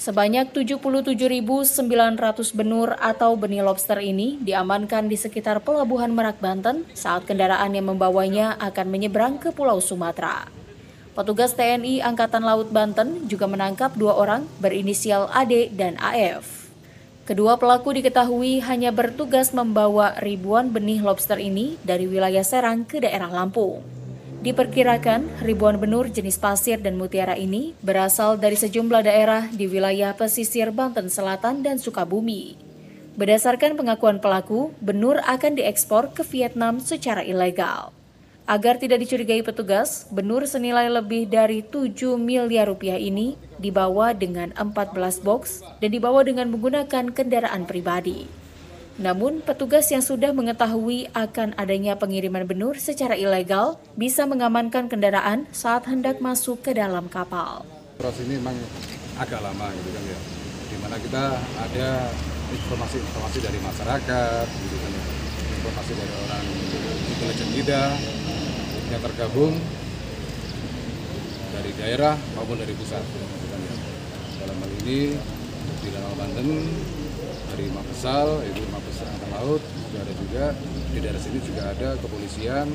Sebanyak 77.900 benur atau benih lobster ini diamankan di sekitar Pelabuhan Merak, Banten saat kendaraan yang membawanya akan menyeberang ke Pulau Sumatera. Petugas TNI Angkatan Laut Banten juga menangkap 2 orang berinisial AD dan AF. Kedua pelaku diketahui hanya bertugas membawa ribuan benih lobster ini dari wilayah Serang ke daerah Lampung. Diperkirakan ribuan benur jenis pasir dan mutiara ini berasal dari sejumlah daerah di wilayah pesisir Banten Selatan dan Sukabumi. Berdasarkan pengakuan pelaku, benur akan diekspor ke Vietnam secara ilegal. Agar tidak dicurigai petugas, benur senilai lebih dari 7 miliar rupiah ini dibawa dengan 14 box dan dibawa dengan menggunakan kendaraan pribadi. Namun, petugas yang sudah mengetahui akan adanya pengiriman benur secara ilegal bisa mengamankan kendaraan saat hendak masuk ke dalam kapal. Proses ini memang agak lama gitu kan ya, di mana kita ada informasi dari masyarakat, gitu kan ya, informasi dari orang intelijen kita yang tergabung dari daerah maupun dari pusat. Gitu kan ya. Dalam hal ini di Danau Banten dari Mabesal, itu Mabes Angkatan Laut, juga di daerah sini juga ada kepolisian,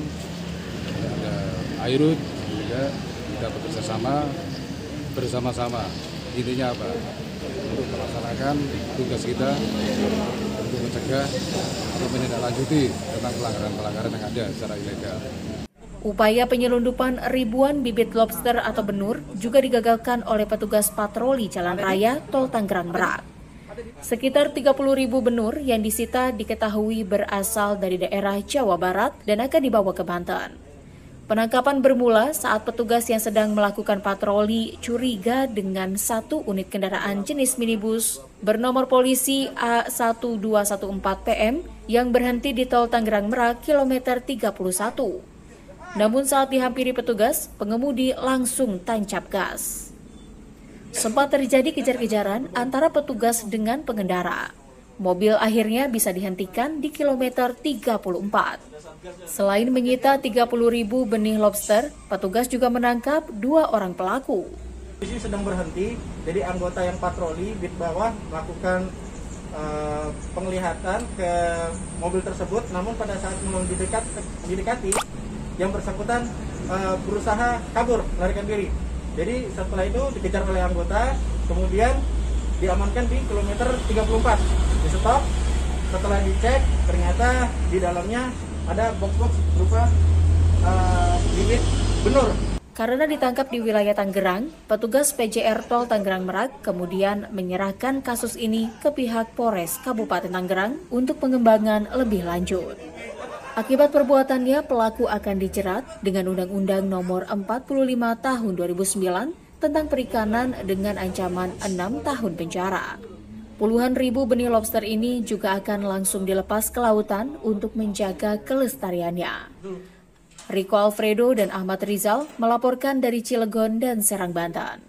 ada Airut, juga kita bersama-sama. Intinya apa? Untuk melaksanakan tugas kita untuk mencegah atau menindaklanjuti tentang pelanggaran-pelanggaran yang ada secara ilegal. Upaya penyelundupan ribuan bibit lobster atau benur juga digagalkan oleh petugas patroli Jalan Raya Tol Tangerang Merak. Sekitar 30.000 benur yang disita diketahui berasal dari daerah Jawa Barat dan akan dibawa ke Banten. Penangkapan bermula saat petugas yang sedang melakukan patroli curiga dengan 1 unit kendaraan jenis minibus bernomor polisi A1214PM yang berhenti di Tol Tangerang Merak kilometer 31. Namun saat dihampiri petugas, pengemudi langsung tancap gas. Sempat terjadi kejar-kejaran antara petugas dengan pengendara. Mobil akhirnya bisa dihentikan di kilometer 34. Selain menyita 30.000 benih lobster, petugas juga menangkap 2 orang pelaku. Polisi sedang berhenti, jadi anggota yang patroli di bawah melakukan penglihatan ke mobil tersebut. Namun pada saat mendekati, yang bersangkutan berusaha kabur, melarikan diri. Jadi setelah itu dikejar oleh anggota, kemudian diamankan di kilometer 34. Di stop, setelah dicek ternyata di dalamnya ada box-box berupa bibit benur. Karena ditangkap di wilayah Tangerang, petugas PJR Tol Tangerang Merak kemudian menyerahkan kasus ini ke pihak Polres Kabupaten Tangerang untuk pengembangan lebih lanjut. Akibat perbuatannya, pelaku akan dijerat dengan Undang-Undang Nomor 45 Tahun 2009 tentang perikanan dengan ancaman 6 tahun penjara. Puluhan ribu benih lobster ini juga akan langsung dilepas ke lautan untuk menjaga kelestariannya. Rico Alfredo dan Ahmad Rizal melaporkan dari Cilegon dan Serang, Banten.